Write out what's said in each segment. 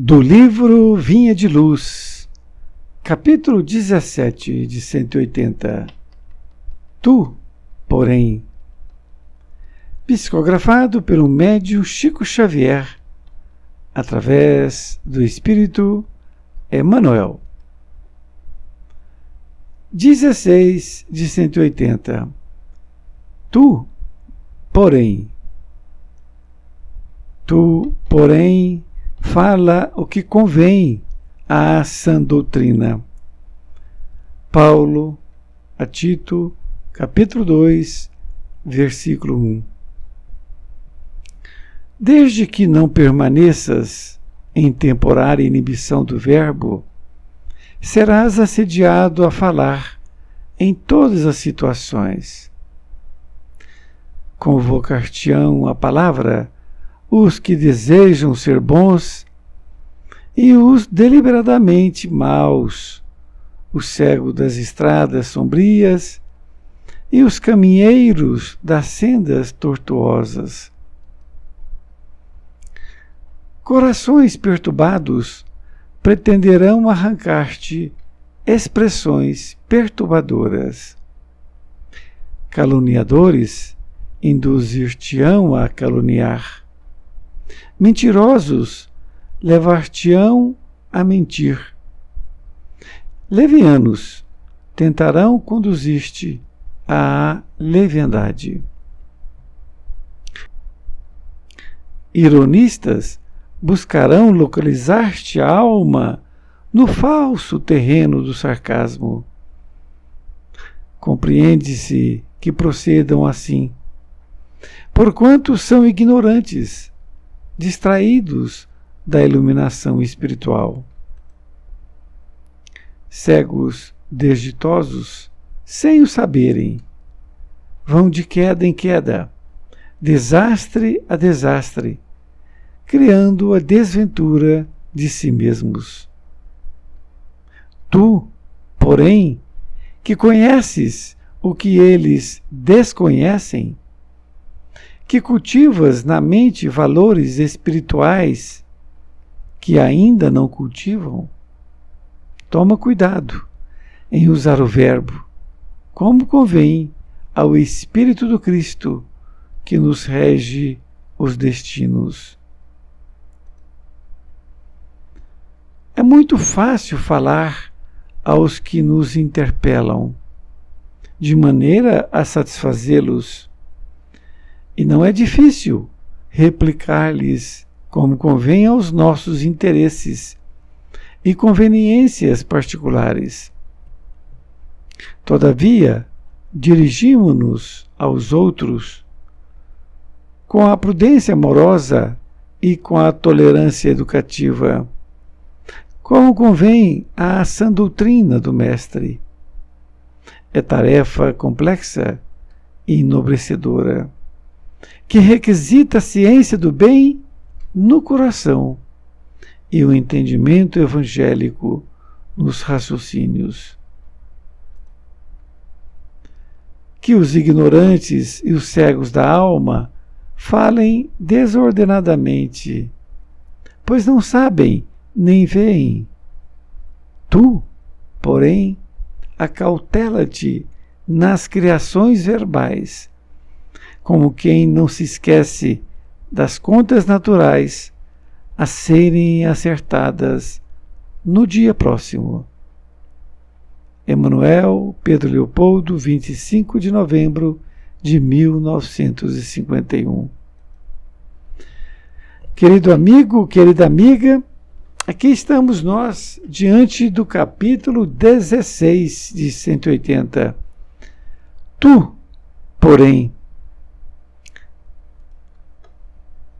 Do livro Vinha de Luz, capítulo 17 de 180. Tu, porém. Psicografado pelo médium Chico Xavier, através do Espírito Emmanuel. 16 de 180. Tu, porém. Tu, porém, fala o que convém à sã doutrina. Paulo a Tito, capítulo 2, versículo 1. Desde que não permaneças em temporária inibição do verbo, serás assediado a falar em todas as situações. Convocar-te-ão a palavra os que desejam ser bons e os deliberadamente maus, o cego das estradas sombrias e os caminheiros das sendas tortuosas. Corações perturbados pretenderão arrancar-te expressões perturbadoras. Caluniadores induzir-te-ão a caluniar. Mentirosos levar-te-ão a mentir. Levianos tentarão conduzir-te à leviandade. Ironistas buscarão localizar-te a alma no falso terreno do sarcasmo. Compreende-se que procedam assim, porquanto são ignorantes, distraídos da iluminação espiritual. Cegos desditosos, sem o saberem, vão de queda em queda, desastre a desastre, criando a desventura de si mesmos. Tu, porém, que conheces o que eles desconhecem, que cultivas na mente valores espirituais que ainda não cultivam, toma cuidado em usar o verbo, como convém ao Espírito do Cristo que nos rege os destinos. É muito fácil falar aos que nos interpelam, de maneira a satisfazê-los, e não é difícil replicar-lhes como convém aos nossos interesses e conveniências particulares. Todavia, dirigimo-nos aos outros com a prudência amorosa e com a tolerância educativa, como convém à sã doutrina do Mestre. É tarefa complexa e enobrecedora, que requisita a ciência do bem no coração e o entendimento evangélico nos raciocínios. Que os ignorantes e os cegos da alma falem desordenadamente, pois não sabem nem veem. Tu, porém, acautela-te nas criações verbais, como quem não se esquece das contas naturais a serem acertadas no dia próximo. Emmanuel, Pedro Leopoldo, 25 de novembro de 1951. Querido amigo, querida amiga, aqui estamos nós diante do capítulo 16 de 180. Tu, porém.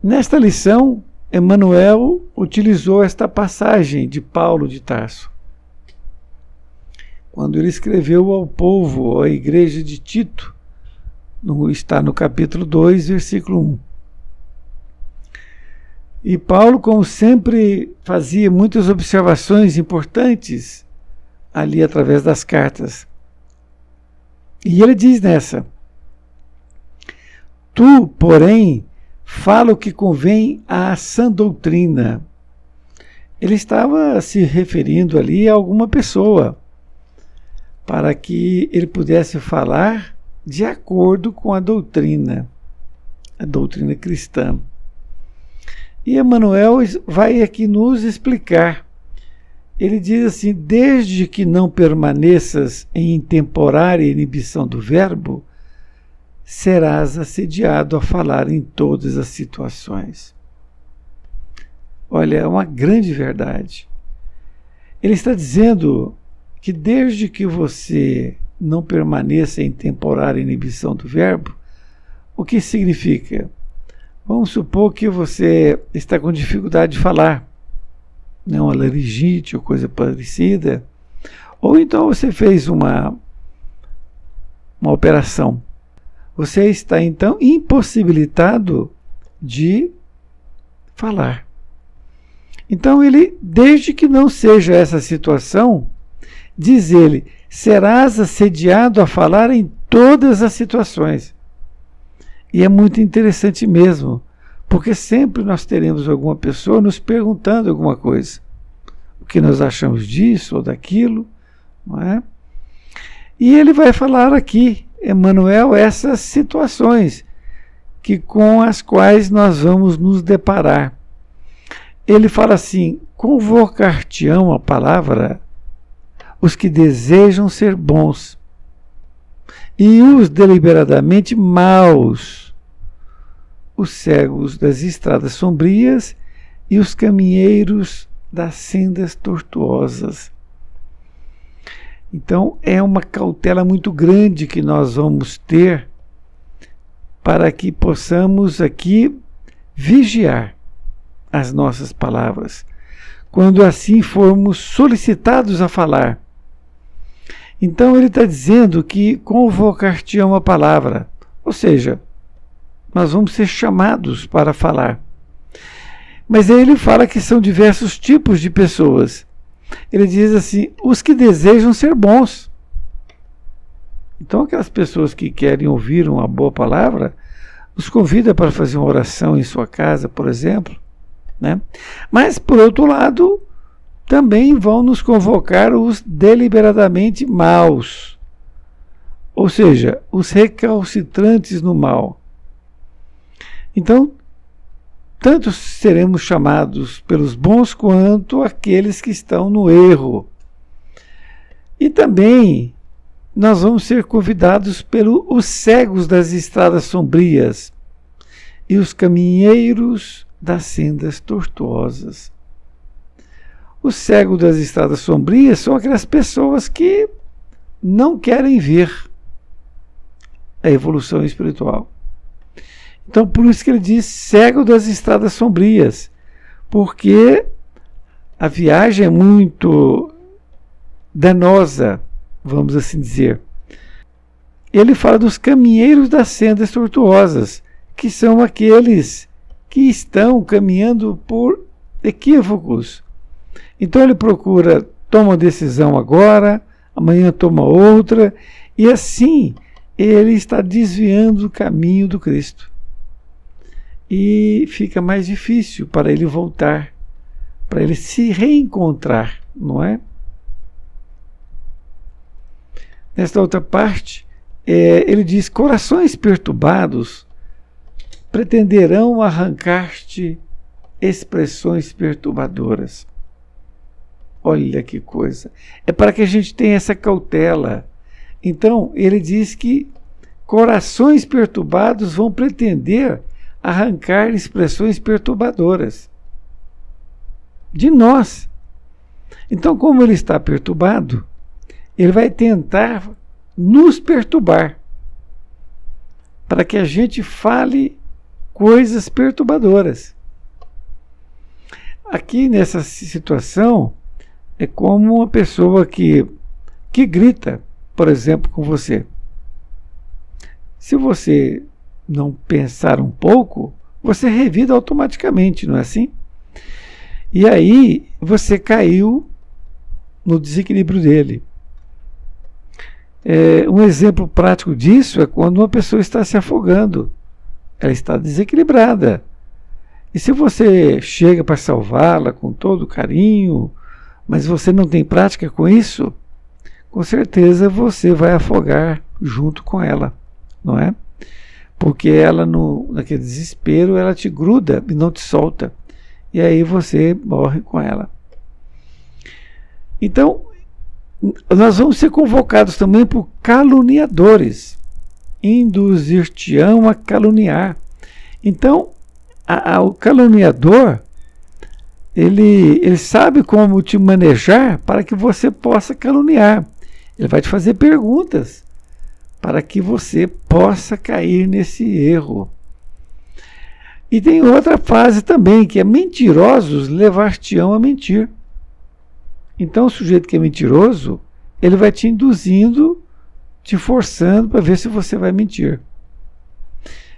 Nesta lição, Emmanuel utilizou esta passagem de Paulo de Tarso, quando ele escreveu ao povo, à igreja de Tito, está no capítulo 2, versículo 1. E Paulo, como sempre, fazia muitas observações importantes ali através das cartas. E ele diz nessa: Tu, porém, fala o que convém à sã doutrina. ele estava se referindo ali a alguma pessoa, para que ele pudesse falar de acordo com a doutrina cristã. E Emmanuel vai aqui nos explicar. Ele diz assim: desde que não permaneças em intemporária inibição do verbo, serás assediado a falar em todas as situações. Olha, é uma grande verdade. Ele está dizendo que desde que você não permaneça em temporária inibição do verbo, o que significa? Vamos supor que você está com dificuldade de falar, né, uma laringite ou coisa parecida, ou então você fez uma operação. Você está então impossibilitado de falar. Então ele, desde que não seja essa situação, diz ele, serás assediado a falar em todas as situações. E é muito interessante mesmo, porque sempre nós teremos alguma pessoa nos perguntando alguma coisa. O que nós achamos disso ou daquilo, não é? E ele vai falar aqui, Emmanuel, essas situações com as quais nós vamos nos deparar. Ele fala assim: convocar-te-ão, a palavra, os que desejam ser bons, e os deliberadamente maus, os cegos das estradas sombrias e os caminheiros das sendas tortuosas. Então é uma cautela muito grande que nós vamos ter para que possamos aqui vigiar as nossas palavras, quando assim formos solicitados a falar. Então ele está dizendo que convocar-te-ão a palavra, ou seja, nós vamos ser chamados para falar. Mas aí ele fala que são diversos tipos de pessoas. Ele diz assim, os que desejam ser bons. Então aquelas pessoas que querem ouvir uma boa palavra, nos convida para fazer uma oração em sua casa, por exemplo, né? Mas, por outro lado, também vão nos convocar os deliberadamente maus, ou seja, os recalcitrantes no mal. Então, tanto seremos chamados pelos bons quanto aqueles que estão no erro. E também nós vamos ser convidados pelos cegos das estradas sombrias e os caminheiros das sendas tortuosas. Os cegos das estradas sombrias são aquelas pessoas que não querem ver a evolução espiritual. Então, por isso que ele diz cego das estradas sombrias, porque a viagem é muito danosa, vamos assim dizer. Ele fala dos caminheiros das sendas tortuosas, que são aqueles que estão caminhando por equívocos. Então ele procura, toma uma decisão agora, amanhã toma outra, e assim ele está desviando o caminho do Cristo. E fica mais difícil para ele voltar, para ele se reencontrar, não é? Nesta outra parte, ele diz, corações perturbados pretenderão arrancar-te expressões perturbadoras. Olha que coisa. É para que a gente tenha essa cautela. Então, ele diz que corações perturbados vão pretender arrancar expressões perturbadoras de nós. Então, como ele está perturbado, ele vai tentar nos perturbar para que a gente fale coisas perturbadoras. Aqui nessa situação é como uma pessoa que grita, por exemplo, com você. Se você não pensar um pouco, você revida automaticamente, não é assim? E aí você caiu no desequilíbrio dele. Um exemplo prático disso é quando uma pessoa está se afogando. Ela está desequilibrada. E se você chega para salvá-la com todo carinho, mas você não tem prática com isso, com certeza você vai afogar junto com ela, não é? Porque ela, naquele desespero, ela te gruda e não te solta. E aí você morre com ela. Então, nós vamos ser convocados também por caluniadores. Induzir-te-ão a caluniar. Então, o caluniador, ele sabe como te manejar para que você possa caluniar. Ele vai te fazer perguntas para que você possa cair nesse erro. E tem outra fase também, que é mentirosos levar-te-ão a mentir. Então o sujeito que é mentiroso, ele vai te induzindo, te forçando para ver se você vai mentir.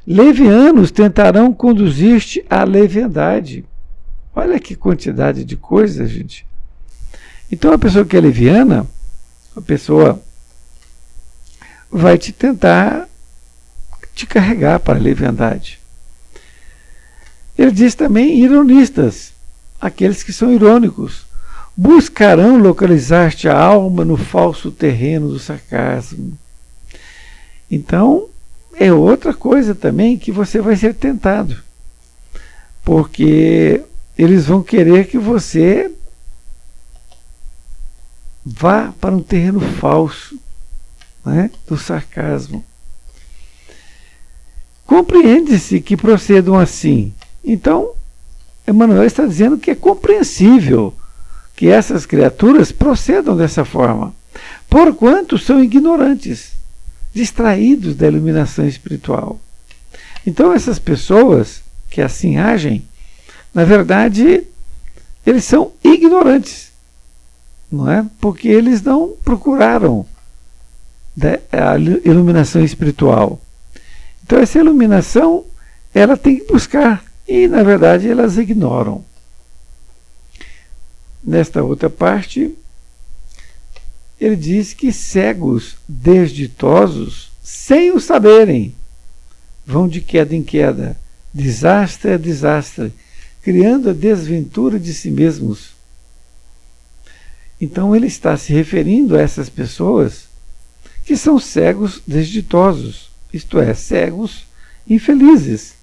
Levianos tentarão conduzir-te à leviandade. Olha que quantidade de coisas, gente. Então a pessoa que é leviana, a pessoa vai te tentar te carregar para a leviandade. Ele diz também ironistas, aqueles que são irônicos, buscarão localizar-te a alma no falso terreno do sarcasmo. Então, é outra coisa também que você vai ser tentado, porque eles vão querer que você vá para um terreno falso, né, do sarcasmo. Compreende-se que procedam assim. Então, Emmanuel está dizendo que é compreensível que essas criaturas procedam dessa forma, porquanto são ignorantes, distraídos da iluminação espiritual. Então, essas pessoas que assim agem, na verdade, eles são ignorantes, não é? Porque eles não procuraram a iluminação espiritual. Então, essa iluminação, ela tem que buscar, e, na verdade, elas ignoram. Nesta outra parte, ele diz que cegos desditosos, sem o saberem, vão de queda em queda, desastre a desastre, criando a desventura de si mesmos. Então ele está se referindo a essas pessoas que são cegos desditosos, isto é, cegos infelizes,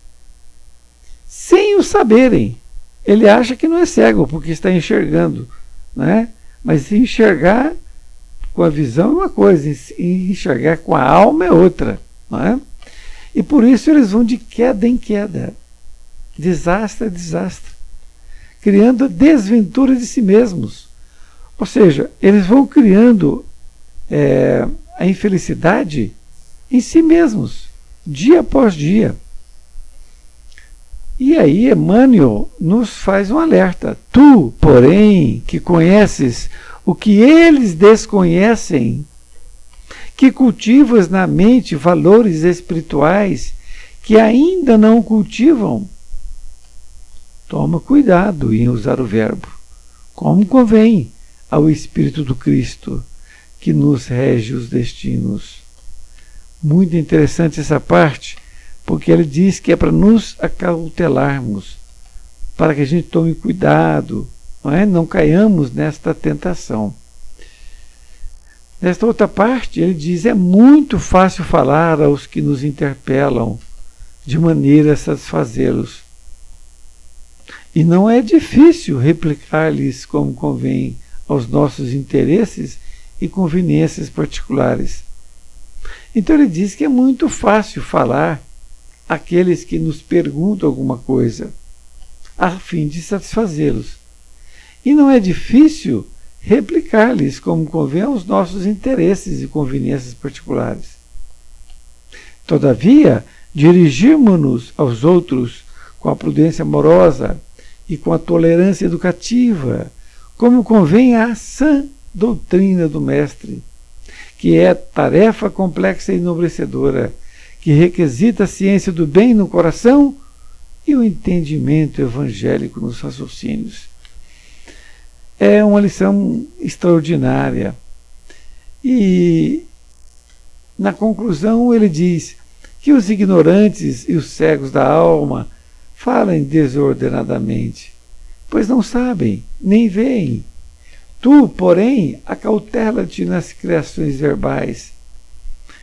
sem o saberem. Ele acha que não é cego porque está enxergando, né? Mas se enxergar com a visão é uma coisa, e enxergar com a alma é outra, não é? E por isso eles vão de queda em queda, desastre a desastre, criando a desventura de si mesmos. Ou seja, eles vão criando a infelicidade em si mesmos, dia após dia. E aí Emmanuel nos faz um alerta. Tu, porém, que conheces o que eles desconhecem, que cultivas na mente valores espirituais que ainda não cultivam, toma cuidado em usar o verbo, como convém ao Espírito do Cristo, que nos rege os destinos. Muito interessante essa parte, porque ele diz que é para nos acautelarmos, para que a gente tome cuidado, não caiamos nesta tentação. Nesta outra parte, ele diz, é muito fácil falar aos que nos interpelam, de maneira a satisfazê-los. E não é difícil replicar-lhes como convém aos nossos interesses e conveniências particulares. Então ele diz que é muito fácil falar àqueles que nos perguntam alguma coisa, a fim de satisfazê-los. E não é difícil replicar-lhes como convém aos nossos interesses e conveniências particulares. Todavia, dirigirmos-nos aos outros com a prudência amorosa e com a tolerância educativa, como convém à sã doutrina do Mestre, que é tarefa complexa e enobrecedora, que requisita a ciência do bem no coração e o entendimento evangélico nos raciocínios. É uma lição extraordinária. E, na conclusão, ele diz que os ignorantes e os cegos da alma falem desordenadamente, pois não sabem, nem veem. Tu, porém, acautela-te nas criações verbais,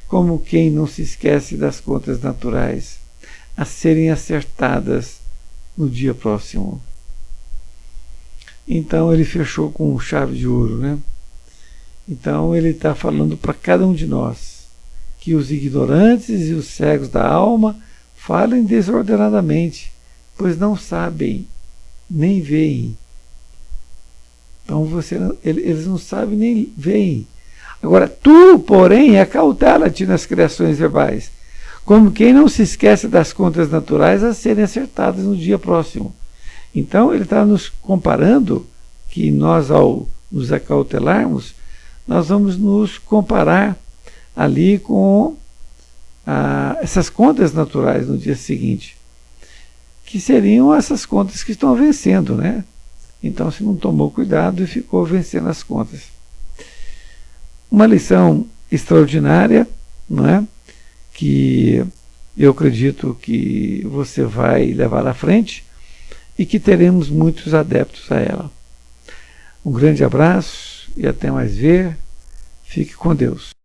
como quem não se esquece das contas naturais, a serem acertadas no dia próximo. Então ele fechou com chave de ouro, né? Então ele está falando para cada um de nós que os ignorantes e os cegos da alma falem desordenadamente, pois não sabem, nem veem. Então eles não sabem nem veem. Agora, tu, porém, acautela-te nas criações verbais, como quem não se esquece das contas naturais a serem acertadas no dia próximo. Então, ele está nos comparando que nós, ao nos acautelarmos, nós vamos nos comparar ali com essas contas naturais no dia seguinte, que seriam essas contas que estão vencendo, né? Então, se não tomou cuidado e ficou vencendo as contas. Uma lição extraordinária, não é? Que eu acredito que você vai levar à frente e que teremos muitos adeptos a ela. Um grande abraço e até mais ver. Fique com Deus.